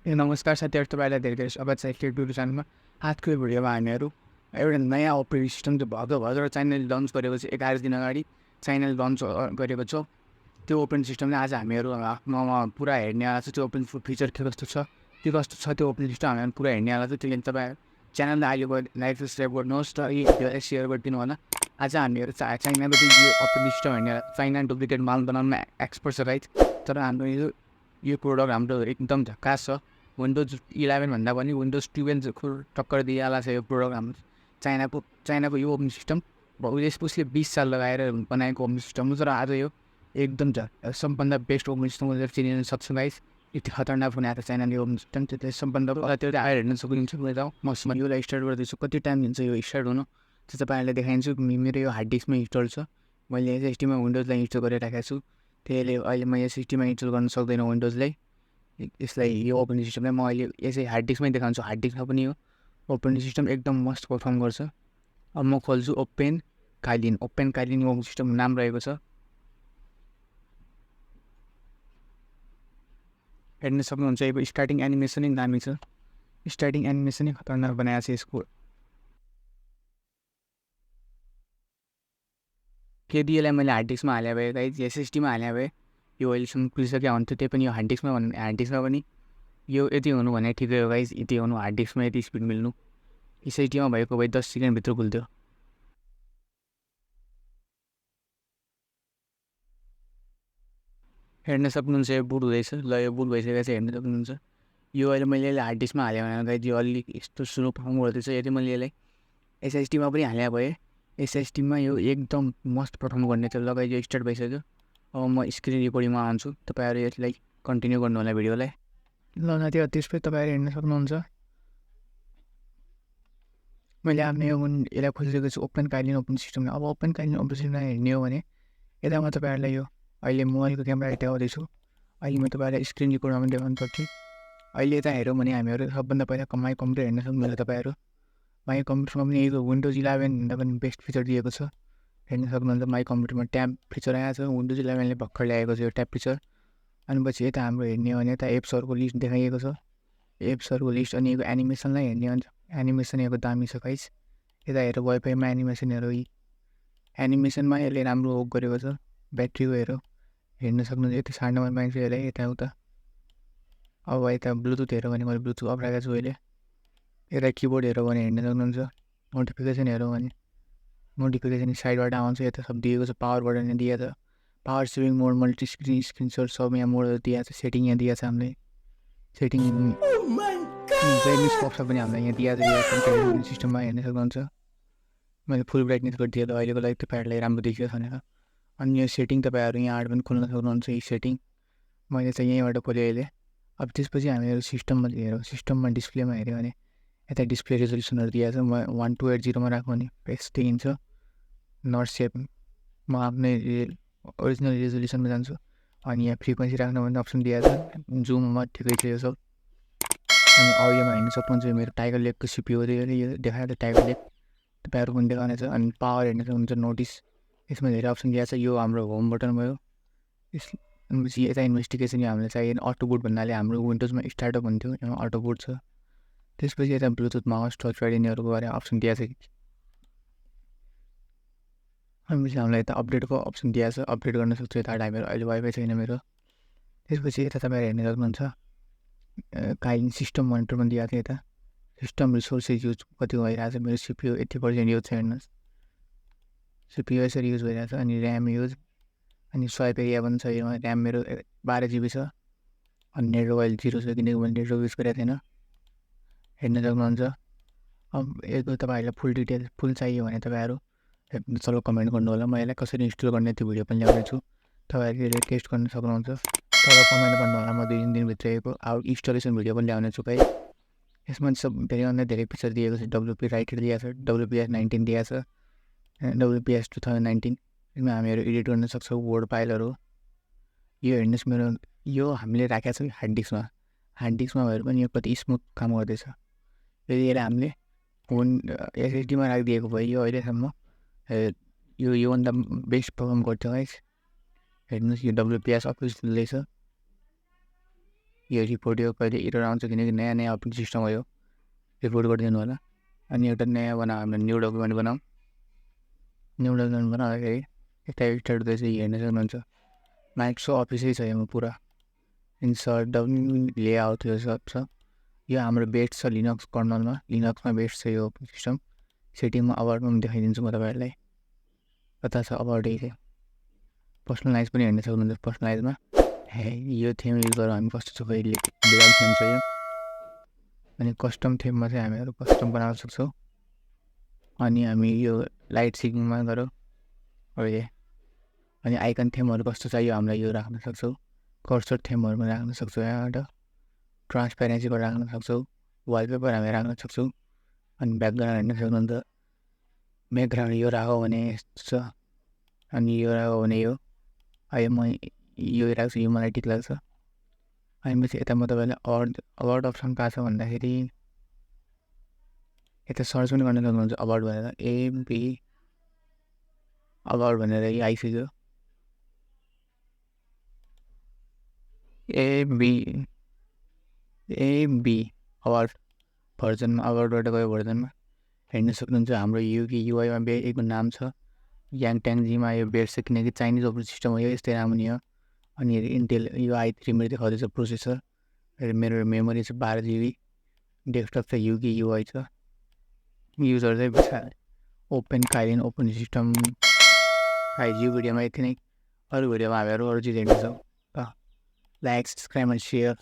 नमस्कार साथीहरु, तपाईलाई धेरै धेरै स्वागत छ PHP Tutorialsमा। आजको यो भिडियोमा हामीहरु एउटा नयाँ अपरेटिङ सिस्टम चाहिँ भर्खर चाइनाले लन्च गरेको छ। 11 दिन अगाडि चाइनाले लन्च गरेको छ। त्यो अपरेटिङ सिस्टमले आज हामीहरु आफ्नोमा पुरा हेर्नेवाला छ। त्यो अपरेटिङ फिचर के कस्तो छ, त्यो अपरेटिङ सिस्टम हामीहरु पुरा हेर्नेवाला छ। त्यसले तपाई च्यानललाई अहिले लाइक सब्स्क्राइब गर्नुहोस् र यो भिडियोलाई शेयर गरिदिनु होला। आज हामीहरु चाइनाबाट यो अपरेटिङ सिस्टम हेर्ने, चाइना डुप्लिकेट माल बनाउनमा एक्सपर्ट छ गाइज। तर हाम्रो यो प्रोडक्ट हाम्रो एकदम झक्कास छ। विन्डोज 11 भन्दा पनि विन्डोज 12 टक्कर दिइहाल्छ यो प्रोडक्ट हाम्रो चाइनाको यो ओपन सिस्टम। उसले 20 साल लगाएर बनाएको ओपन सिस्टम हो। तर आज यो एकदम सबभन्दा बेस्ट ओपन सिस्टम भनेर चिनिन सक्छ गाइस। यति खतरनाक बनाएको छ चाइनाले ओपन सिस्टम। त्यसले सबभन्दा त्यो आएर हेर्न सक्नुहुन्छ। म योलाई स्टार्ट गर्दैछु। कति टाइम लिन्छ यो स्टार्ट हुन त्यो तपाईँहरूलाई देखाइदिन्छु। मेरो यो हार्ड डिस्कमा इन्स्टल छ। मैले एसएसडीमा विन्डोजलाई इन्स्टल गरेर राखेको छु। त्यसले अहिले म एसएसडीमा इन्स्टल गर्न सक्दैन विन्डोजलाई। यसलाई यो ओपरेटिङ सिस्टमलाई म अहिले यसै हार्ड डिस्कमै देखाउँछु। हार्ड डिस्कमा पनि यो ओपरेटिङ सिस्टम एकदम मस्त परफर्म गर्छ। अब म खोल्छु ओपन काइलिन ओपरेटिङ सिस्टम नाम रहेको छ। हेर्न सक्नुहुन्छ। यो स्टार्टिङ एनिमेसनै दामी छ। स्टार्टिङ एनिमेसनै खतरनाक बनाएको छ यसको। यदि यसलाई मैले हार्ड डिस्कमा हाले भए गाइज, एसएसडीमा हाले भए यो अहिलेसम्म पुगिसक्यो हुन्थ्यो। त्यही पनि यो हार्ड डिस्कमा पनि यो यति हुनु भने ठिकै हो गाइज। यति हुनु हार्ड डिस्कमा यति स्पिड मिल्नु। एसएसडीमा भएको भए 10 सेकेन्डभित्र खुल्थ्यो। हेर्न सक्नुहुन्छ यो बुट हुँदैछ। ल यो बुट भइसकेको छ, हेर्न सक्नुहुन्छ। यो अहिले मैले यसलाई हार्ड डिस्कमा हालेँ भने गाइज यो अलि यस्तो स्लो परफर्म गर्दैछ। यदि मैले यसलाई एसएसडीमा पनि हाले भए एसएसडीमा यो एकदम मस्त परफर्म गर्ने थियो। ल गाइज यो स्टार्ट भइसक्यो। अब म स्क्रिन रिकर्डिङमा आउँछु। तपाईँहरू यसलाई कन्टिन्यू गर्नु होला भिडियोलाई। ल साथीहरु, त्यसपछि तपाईँहरू हेर्न सक्नुहुन्छ। मैले आफ्नो यसलाई खोलिसकेको छु ओपन काइलिन ओपन सिस्टम। अब ओपन काइलिन ओपन सिस्टमलाई हेर्ने हो भने यता म तपाईँहरूलाई यो अहिले मोबाइलको क्यामेरा देखाउँदैछु। अहिले म तपाईँहरूलाई स्क्रिन रिकर्डमा पनि देखाउनु सक्छु। अहिले यता हेऱ्यौँ भने हामीहरू सबभन्दा पहिला माई कम्प्युटर हेर्न सक्नुहुन्छ। तपाईँहरू माई कम्प्युटरमा पनि यो विन्डोज 11 भन्दा पनि बेस्ट फिचर दिएको छ। हेर्न सक्नुहुन्छ। माई कम्प्युटरमा ट्याब फिचर आएको छ। विन्डोज 11ले भर्खर ल्याएको छ यो ट्याब फिचर। अनि पछि यता हाम्रो हेर्ने हो भने यता एप्सहरूको लिस्ट देखाइएको छ। एप्सहरूको लिस्ट अनि यो एनिमेसनलाई हेर्ने हो भने एनिमेसन यहाँको दामी छ गाइस। यता हेर वाइफाईमा एनिमेसनहरू एनिमेसनमा यसले राम्रो वर्क गरेको छ। ब्याट्रीको हेर्न सक्नुहुन्छ। यति 9.5 माइक्रो हेरेँ यताउता। अब यता ब्लुटुथ हेऱ्यो भने मैले ब्लुटुथ अफ राखेको छु अहिले। यता किबोर्ड हेऱ्यो भने हेर्न सक्नुहुन्छ। नोटिफिकेसन हेऱ्यो भने नोटिफिकेसन साइडबाट आउँछ। यता सब दिएको छ। पावर बटन दिएको छ। पावर सेभिङ मोड, मल्टी स्क्रिन शट सब यहाँ मोड दिएको छ। सेटिङ यहाँ दिएको छ हामीले। सेटिङ ब्राइटनेस बक्स पनि हामीलाई यहाँ दिएको छ सिस्टममा हेर्न सक्नुहुन्छ। मैले फुल ब्राइटनेस गरिदिएँ अहिलेको लागि तपाईँहरूलाई राम्रो देखियो भनेर। अनि यो सेटिङ तपाईँहरू यहाँबाट पनि खोल्न सक्नुहुन्छ। यो सेटिङ मैले चाहिँ यहीँबाट खोलेँ अहिले। अब त्यसपछि हामीहरू सिस्टममा हेऱ्यौँ। सिस्टममा डिस्प्लेमा हेऱ्यो भने यता डिस्प्ले रेजोल्युसनहरू दिएको छ। म 1280मा राख्यो भने बेस्ट देखिन्छ। नट सेप म आफ्नै ओरिजिनल रेजोल्युसनमा जान्छु। अनि यहाँ फ्रिक्वेन्सी राख्नु भन्ने अप्सन दिएको छ। जुममा ठिकै छ यो सब। अनि अडियोमा हेर्न सक्नुहुन्छ। मेरो टाइगर लेगको सिपियु हो। यो देखाएको टाइगर लेग तपाईँहरू पनि देखाउने छ। अनि पावर हेर्न सक्नुहुन्छ। नोटिस यसमा धेरै अप्सन दिएको छ। यो हाम्रो होम बटन भयो। यसपछि यता इन्भेस्टिगेसन यो हामीलाई चाहिएन। अटो बुट भन्नाले हाम्रो विन्डोजमा स्टार्टअप हुन्थ्यो, यहाँ अटो बुट छ। त्यसपछि यता ब्लुटुथ माउस टच प्याड यिनीहरूको बारे अप्सन दिएको छ। अनि हामीलाई यता अपडेटको अप्सन दिएको छ। अपडेट गर्न सक्छु। यता हामीहरू अहिले वाइफाई छैन मेरो। त्यसपछि यता तपाईँहरू हेर्न सक्नुहुन्छ। काइलिन सिस्टम मोनिटर पनि दिएको छ। यता सिस्टम रिसोर्सेस युज कति भइरहेको छ। मेरो सिपियु 80% युज छ। हेर्नुहोस् सिपियु यसरी युज भइरहेको छ। अनि ऱ्याम युज अनि स्वाइप एरिया पनि छ। यो ऱ्याम मेरो 12 GB छ। अनि नेटवर्क अहिले 0 छ किनकि मैले नेटवर्क युज गरेको थिएन। हेर्न सक्नुहुन्छ। अब यसको तपाईँहरूलाई फुल डिटेल फुल चाहियो भने तपाईँहरू चलो कमेन्ट गर्नु होला। म यसलाई कसरी इन्स्टल गर्ने त्यो भिडियो पनि ल्याउने छु। तपाईँहरूले टेस्ट गर्न सक्नुहुन्छ। तर कमेन्ट गर्नु होला। म 2-3 दिनभित्र यसको इन्स्टलेसन भिडियो पनि ल्याउने छु। गाइस यसमा सब धेरैभन्दा धेरै फिचर दिएको छ। WP राइटर दिएको छ। WPS 19 दिएको छ। WPS 2019 यसमा हामीहरू एडिट गर्न सक्छौँ वर्ड फाइलहरू। यो हेर्नुहोस् मेरो यो हामीले राखेको छ हार्ड डिस्कमा। हार्ड डिस्कमा भएर पनि यो कति स्मुथ काम गर्दैछ। यदि यसलाई हामीले फोन एसएसडीमा राखिदिएको भए यो अहिलेसम्म योभन्दा बेस्ट पर्फर्म गर्थ्यो गाइस। हेर्नुहोस् यो WPS अफिस लेछ। यो रिपोर्ट यो कहिले एरर आउँछ किनकि नयाँ नयाँ अपरेटिङ सिस्टम हो। यो रिपोर्ट गरिदिनु होला। अनि एउटा नयाँ बनाऊ, हाम्रो न्यू डकुमेन्ट बनाऊ। न्यू डकुमेन्ट बनाउँदाखेरि यता स्टार्ट हुँदैछ, हेर्न सक्नुहुन्छ। माइक्रोसफ्ट अफिसै छ यसमा पुरा। इन्सर्ट लेआउट यो सब छ। यो हाम्रो बेस्ट छ लिनक्स कर्नलमा, लिनक्समा बेस्ट छ यो सिस्टम। सेटिङमा अबाउटमा पनि देखाइदिन्छु म तपाईँहरूलाई। कता छ अबाउट चाहिँ पर्सनलाइज पनि हेर्न सक्नुहुन्छ। पर्सनलाइजमा यो थेम युज गरेर हामी कस्तो छ कहिले बेला थेम छ यो। अनि कस्टम थेममा चाहिँ हामीहरू कस्टम बनाउन सक्छौँ। अनि हामी यो लाइट सिकिङमा गरौँ अहिले। अनि आइकन थेमहरू कस्तो छ यो हामीलाई यो राख्न सक्छौँ। कर्सर थेमहरू पनि राख्न सक्छौँ यहाँबाट। ट्रान्सपेरेन्सीबाट राख्न सक्छौँ। वालपेपर हामी राख्न सक्छौँ। अनि ब्याकग्राउन्ड हेर्न सक्नुहुन्छ। ब्याकग्राउन्ड यो राख्यो भने यस्तो छ, अनि यो राख्यो भने यो। अहिले म यो राख्छु, यो मलाई ठिक लाग्छ। अनि पछि यता म तपाईँलाई अबाउट अप्सन कहाँ छ भन्दाखेरि यता सर्च पनि गर्न सक्नुहुन्छ अबाउट भनेर। एबी अबाउट भनेर यो आइसक्यो। एबी अबाउट भर्जनमा, अबाउटबाट गयो भर्जनमा हेर्न सक्नुहुन्छ। हाम्रो युआईमा एकको नाम छ याङट्याङजीमा। यो बेस्ट छ किनकि चाइनिज अपरेटिङ सिस्टम हो यो, यस्तै राम्रो नि हो। अनि इन्टेल यो i3 मेरो देखाउँदैछ प्रोसेसर। मेरो मेमोरी छ 12 GB। डेस्कटप चाहिँ युआई छ। युजर चाहिँ विशाल ओपन काइलिन ओपन सिस्टम। यो भिडियोमा यति नै। अरू भिडियोमा हामीहरू अरू चिज हेर्नेछौँ। Like, subscribe and share.